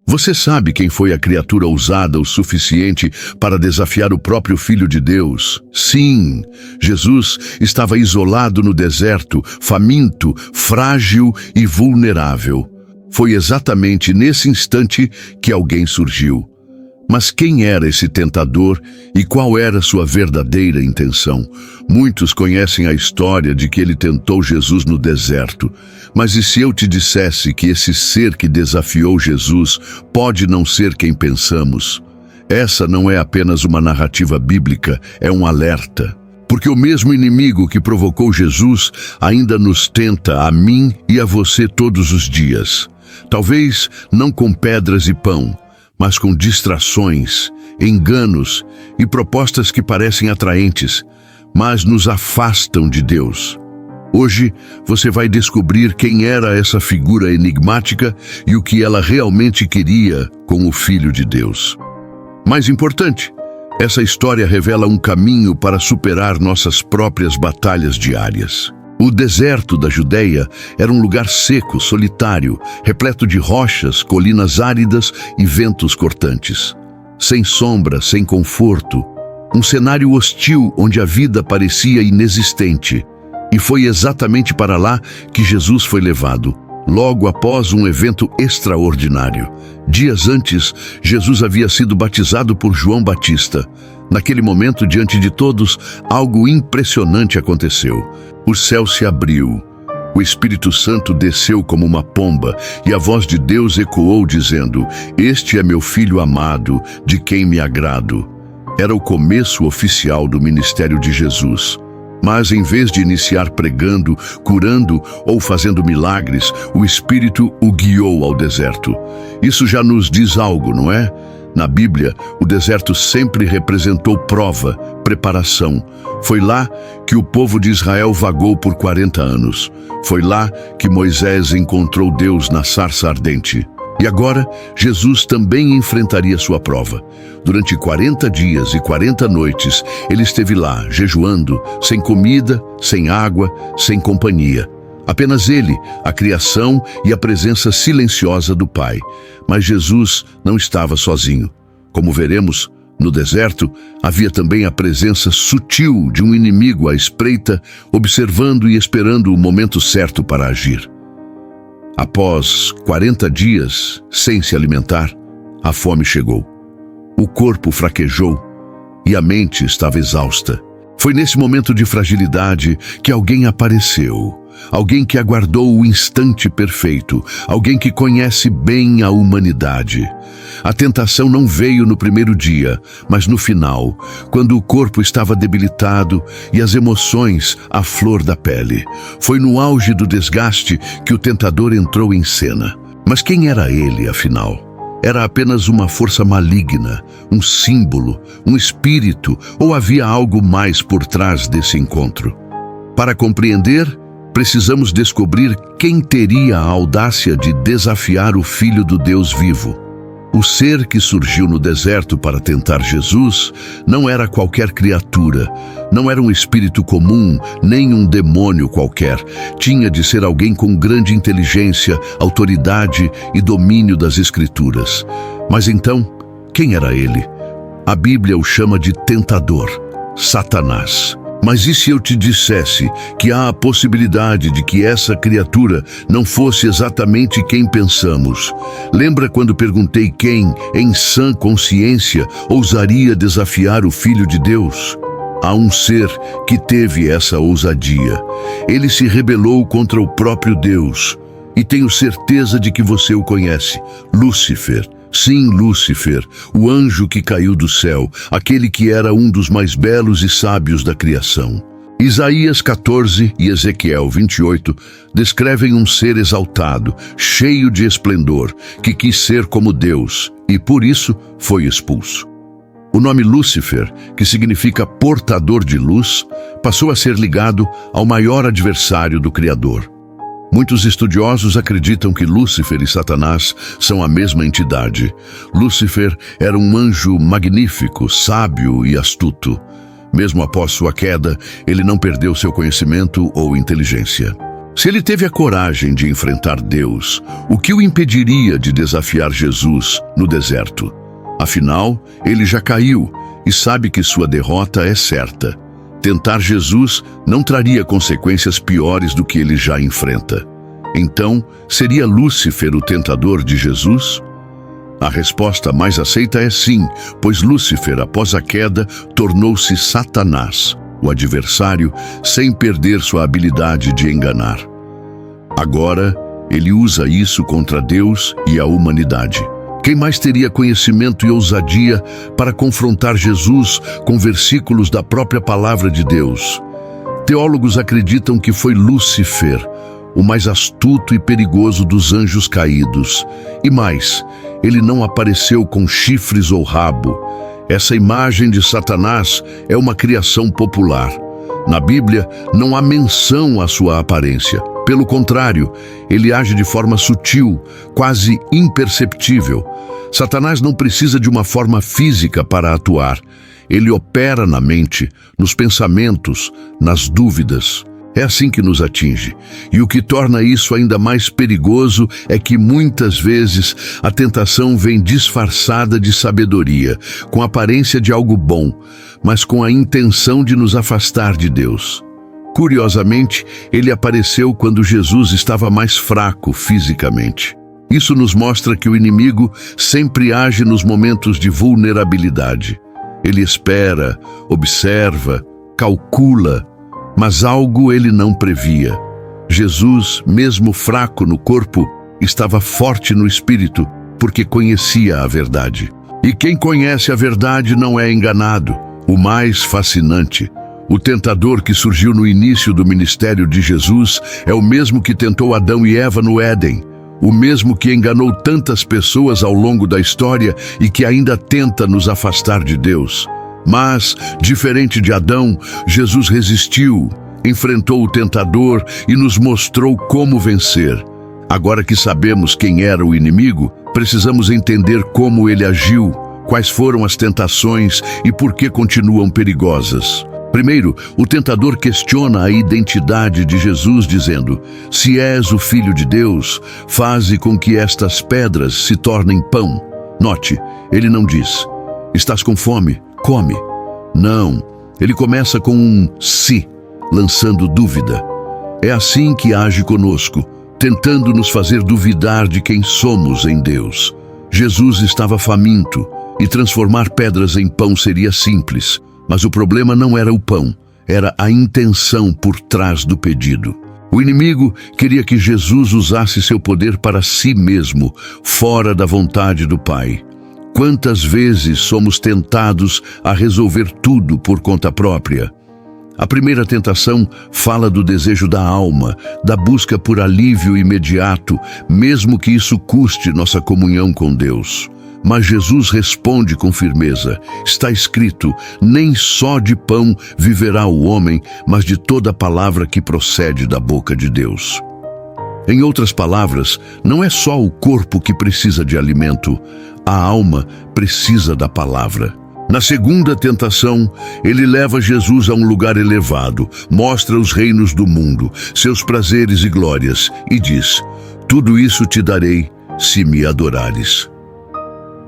Você sabe quem foi a criatura ousada o suficiente para desafiar o próprio Filho de Deus? Sim, Jesus estava isolado no deserto, faminto, frágil e vulnerável. Foi exatamente nesse instante que alguém surgiu. Mas quem era esse tentador e qual era sua verdadeira intenção? Muitos conhecem a história de que ele tentou Jesus no deserto. Mas e se eu te dissesse que esse ser que desafiou Jesus pode não ser quem pensamos? Essa não é apenas uma narrativa bíblica, é um alerta. Porque o mesmo inimigo que provocou Jesus ainda nos tenta a mim e a você todos os dias. Talvez não com pedras e pão, mas com distrações, enganos e propostas que parecem atraentes, mas nos afastam de Deus. Hoje você vai descobrir quem era essa figura enigmática e o que ela realmente queria com o Filho de Deus. Mais importante, essa história revela um caminho para superar nossas próprias batalhas diárias. O deserto da Judeia era um lugar seco, solitário, repleto de rochas, colinas áridas e ventos cortantes. Sem sombra, sem conforto. Um cenário hostil onde a vida parecia inexistente. E foi exatamente para lá que Jesus foi levado, logo após um evento extraordinário. Dias antes, Jesus havia sido batizado por João Batista. Naquele momento, diante de todos, algo impressionante aconteceu. O céu se abriu, o Espírito Santo desceu como uma pomba e a voz de Deus ecoou dizendo: "Este é meu Filho amado, de quem me agrado." Era o começo oficial do ministério de Jesus. Mas em vez de iniciar pregando, curando ou fazendo milagres, o Espírito o guiou ao deserto. Isso já nos diz algo, não é? Na Bíblia, o deserto sempre representou prova, preparação. Foi lá que o povo de Israel vagou por 40 anos. Foi lá que Moisés encontrou Deus na sarça ardente. E agora, Jesus também enfrentaria sua prova. Durante 40 dias e 40 noites, ele esteve lá, jejuando, sem comida, sem água, sem companhia. Apenas ele, a criação e a presença silenciosa do Pai. Mas Jesus não estava sozinho. Como veremos, no deserto, havia também a presença sutil de um inimigo à espreita, observando e esperando o momento certo para agir. Após 40 dias sem se alimentar, a fome chegou. O corpo fraquejou e a mente estava exausta. Foi nesse momento de fragilidade que alguém apareceu. Alguém que aguardou o instante perfeito. Alguém que conhece bem a humanidade. A tentação não veio no primeiro dia, mas no final, quando o corpo estava debilitado e as emoções à flor da pele. Foi no auge do desgaste que o tentador entrou em cena. Mas quem era ele, afinal? Era apenas uma força maligna, um símbolo, um espírito, ou havia algo mais por trás desse encontro? Para compreender, precisamos descobrir quem teria a audácia de desafiar o Filho do Deus vivo. O ser que surgiu no deserto para tentar Jesus não era qualquer criatura, não era um espírito comum, nem um demônio qualquer. Tinha de ser alguém com grande inteligência, autoridade e domínio das Escrituras. Mas então, quem era ele? A Bíblia o chama de tentador, Satanás. Mas e se eu te dissesse que há a possibilidade de que essa criatura não fosse exatamente quem pensamos? Lembra quando perguntei quem, em sã consciência, ousaria desafiar o Filho de Deus? Há um ser que teve essa ousadia. Ele se rebelou contra o próprio Deus. E tenho certeza de que você o conhece: Lúcifer. Sim, Lúcifer, o anjo que caiu do céu, aquele que era um dos mais belos e sábios da criação. Isaías 14 e Ezequiel 28 descrevem um ser exaltado, cheio de esplendor, que quis ser como Deus e por isso foi expulso. O nome Lúcifer, que significa portador de luz, passou a ser ligado ao maior adversário do Criador. Muitos estudiosos acreditam que Lúcifer e Satanás são a mesma entidade. Lúcifer era um anjo magnífico, sábio e astuto. Mesmo após sua queda, ele não perdeu seu conhecimento ou inteligência. Se ele teve a coragem de enfrentar Deus, o que o impediria de desafiar Jesus no deserto? Afinal, ele já caiu e sabe que sua derrota é certa. Tentar Jesus não traria consequências piores do que ele já enfrenta. Então, seria Lúcifer o tentador de Jesus? A resposta mais aceita é sim, pois Lúcifer, após a queda, tornou-se Satanás, o adversário, sem perder sua habilidade de enganar. Agora, ele usa isso contra Deus e a humanidade. Quem mais teria conhecimento e ousadia para confrontar Jesus com versículos da própria palavra de Deus? Teólogos acreditam que foi Lúcifer, o mais astuto e perigoso dos anjos caídos. E mais, ele não apareceu com chifres ou rabo. Essa imagem de Satanás é uma criação popular. Na Bíblia, não há menção à sua aparência. Pelo contrário, ele age de forma sutil, quase imperceptível. Satanás não precisa de uma forma física para atuar. Ele opera na mente, nos pensamentos, nas dúvidas. É assim que nos atinge. E o que torna isso ainda mais perigoso é que muitas vezes a tentação vem disfarçada de sabedoria, com a aparência de algo bom, mas com a intenção de nos afastar de Deus. Curiosamente, ele apareceu quando Jesus estava mais fraco fisicamente. Isso nos mostra que o inimigo sempre age nos momentos de vulnerabilidade. Ele espera, observa, calcula, mas algo ele não previa. Jesus, mesmo fraco no corpo, estava forte no espírito, porque conhecia a verdade. E quem conhece a verdade não é enganado. O mais fascinante: o tentador que surgiu no início do ministério de Jesus é o mesmo que tentou Adão e Eva no Éden, o mesmo que enganou tantas pessoas ao longo da história e que ainda tenta nos afastar de Deus. Mas, diferente de Adão, Jesus resistiu, enfrentou o tentador e nos mostrou como vencer. Agora que sabemos quem era o inimigo, precisamos entender como ele agiu, quais foram as tentações e por que continuam perigosas. Primeiro, o tentador questiona a identidade de Jesus, dizendo: "Se és o Filho de Deus, faze com que estas pedras se tornem pão." Note, ele não diz: "Estás com fome? Come." Não, ele começa com um "se", lançando dúvida. É assim que age conosco, tentando nos fazer duvidar de quem somos em Deus. Jesus estava faminto, e transformar pedras em pão seria simples. Mas o problema não era o pão, era a intenção por trás do pedido. O inimigo queria que Jesus usasse seu poder para si mesmo, fora da vontade do Pai. Quantas vezes somos tentados a resolver tudo por conta própria? A primeira tentação fala do desejo da alma, da busca por alívio imediato, mesmo que isso custe nossa comunhão com Deus. Mas Jesus responde com firmeza: está escrito, nem só de pão viverá o homem, mas de toda palavra que procede da boca de Deus. Em outras palavras, não é só o corpo que precisa de alimento, a alma precisa da palavra. Na segunda tentação, ele leva Jesus a um lugar elevado, mostra os reinos do mundo, seus prazeres e glórias, e diz: tudo isso te darei se me adorares.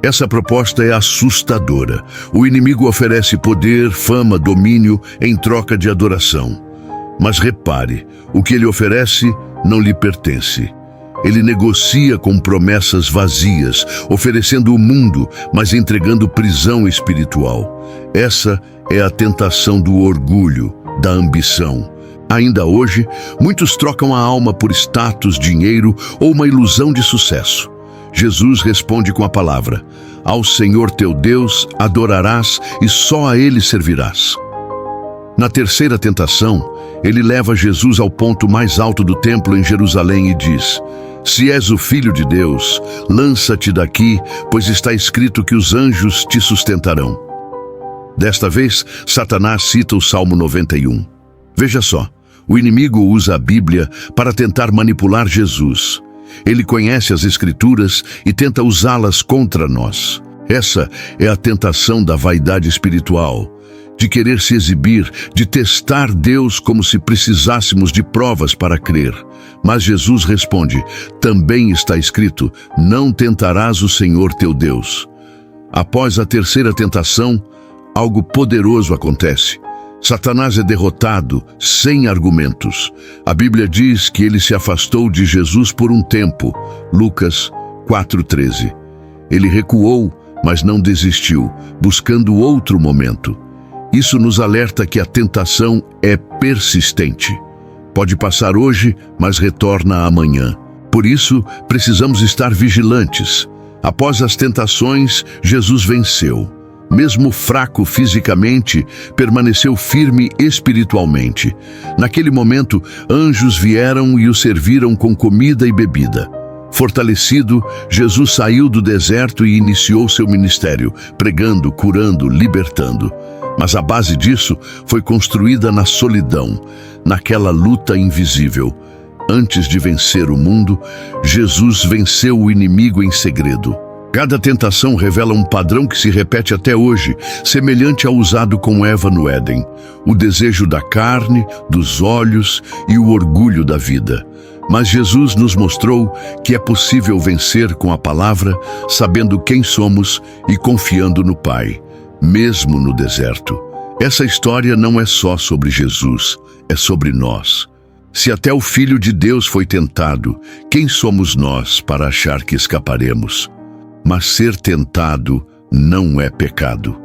Essa proposta é assustadora. O inimigo oferece poder, fama, domínio em troca de adoração. Mas repare, o que ele oferece não lhe pertence. Ele negocia com promessas vazias, oferecendo o mundo, mas entregando prisão espiritual. Essa é a tentação do orgulho, da ambição. Ainda hoje, muitos trocam a alma por status, dinheiro ou uma ilusão de sucesso. Jesus responde com a palavra: ao Senhor teu Deus adorarás e só a Ele servirás. Na terceira tentação, ele leva Jesus ao ponto mais alto do templo em Jerusalém e diz: se és o Filho de Deus, lança-te daqui, pois está escrito que os anjos te sustentarão. Desta vez, Satanás cita o Salmo 91. Veja só, o inimigo usa a Bíblia para tentar manipular Jesus. Ele conhece as Escrituras e tenta usá-las contra nós. Essa é a tentação da vaidade espiritual. de querer se exibir, de testar Deus como se precisássemos de provas para crer. Mas Jesus responde: também está escrito, não tentarás o Senhor teu Deus. Após a terceira tentação, algo poderoso acontece. Satanás é derrotado sem argumentos. A Bíblia diz que ele se afastou de Jesus por um tempo. Lucas 4:13. Ele recuou, mas não desistiu, buscando outro momento. Isso nos alerta que a tentação é persistente. Pode passar hoje, mas retorna amanhã. Por isso, precisamos estar vigilantes. Após as tentações, Jesus venceu. Mesmo fraco fisicamente, permaneceu firme espiritualmente. Naquele momento, anjos vieram e o serviram com comida e bebida. Fortalecido, Jesus saiu do deserto e iniciou seu ministério, pregando, curando, libertando. Mas a base disso foi construída na solidão, naquela luta invisível. Antes de vencer o mundo, Jesus venceu o inimigo em segredo. Cada tentação revela um padrão que se repete até hoje, semelhante ao usado com Eva no Éden: o desejo da carne, dos olhos e o orgulho da vida. Mas Jesus nos mostrou que é possível vencer com a palavra, sabendo quem somos e confiando no Pai, mesmo no deserto. Essa história não é só sobre Jesus, é sobre nós. Se até o Filho de Deus foi tentado, quem somos nós para achar que escaparemos? Mas ser tentado não é pecado.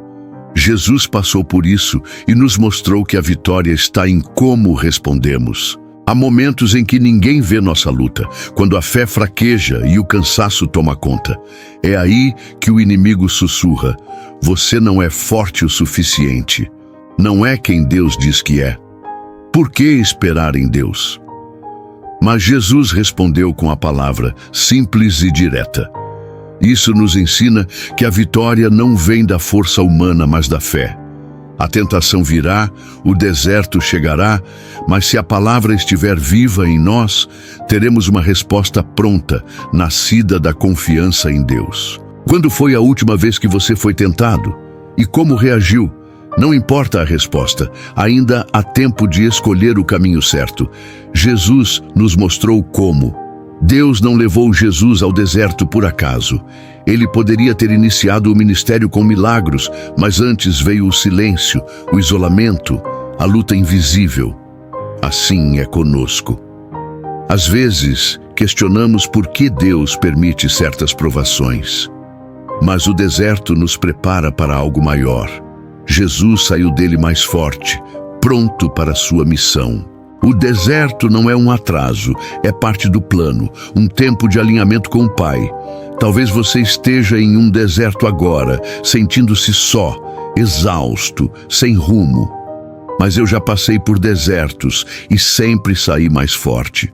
Jesus passou por isso e nos mostrou que a vitória está em como respondemos. Há momentos em que ninguém vê nossa luta, quando a fé fraqueja e o cansaço toma conta. É aí que o inimigo sussurra: você não é forte o suficiente. Não é quem Deus diz que é. Por que esperar em Deus? Mas Jesus respondeu com a palavra simples e direta. Isso nos ensina que a vitória não vem da força humana, mas da fé. A tentação virá, o deserto chegará, mas se a palavra estiver viva em nós, teremos uma resposta pronta, nascida da confiança em Deus. Quando foi a última vez que você foi tentado? E como reagiu? Não importa a resposta, ainda há tempo de escolher o caminho certo. Jesus nos mostrou como. Deus não levou Jesus ao deserto por acaso. Ele poderia ter iniciado o ministério com milagros, mas antes veio o silêncio, o isolamento, a luta invisível. Assim é conosco. Às vezes, questionamos por que Deus permite certas provações. Mas o deserto nos prepara para algo maior. Jesus saiu dele mais forte, pronto para a sua missão. O deserto não é um atraso, é parte do plano, um tempo de alinhamento com o Pai. Talvez você esteja em um deserto agora, sentindo-se só, exausto, sem rumo. Mas eu já passei por desertos e sempre saí mais forte.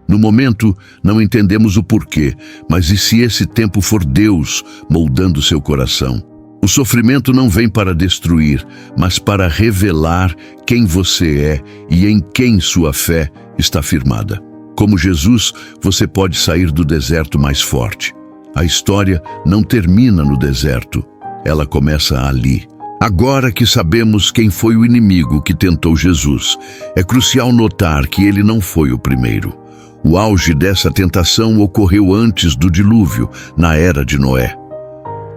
No momento, não entendemos o porquê, mas e se esse tempo for Deus moldando seu coração? O sofrimento não vem para destruir, mas para revelar quem você é e em quem sua fé está firmada. Como Jesus, você pode sair do deserto mais forte. A história não termina no deserto, ela começa ali. Agora que sabemos quem foi o inimigo que tentou Jesus, é crucial notar que ele não foi o primeiro. O auge dessa tentação ocorreu antes do dilúvio, na era de Noé.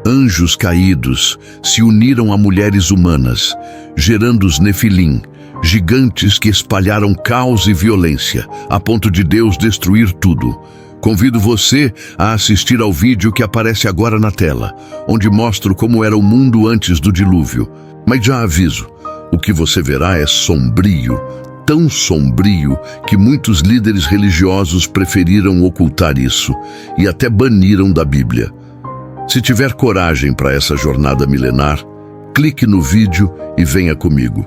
Anjos caídos se uniram a mulheres humanas, gerando os Nefilim, gigantes que espalharam caos e violência, a ponto de Deus destruir tudo. Convido você a assistir ao vídeo que aparece agora na tela, onde mostro como era o mundo antes do dilúvio. Mas já aviso, o que você verá é sombrio, tão sombrio que muitos líderes religiosos preferiram ocultar isso e até baniram da Bíblia. Se tiver coragem para essa jornada milenar, clique no vídeo e venha comigo.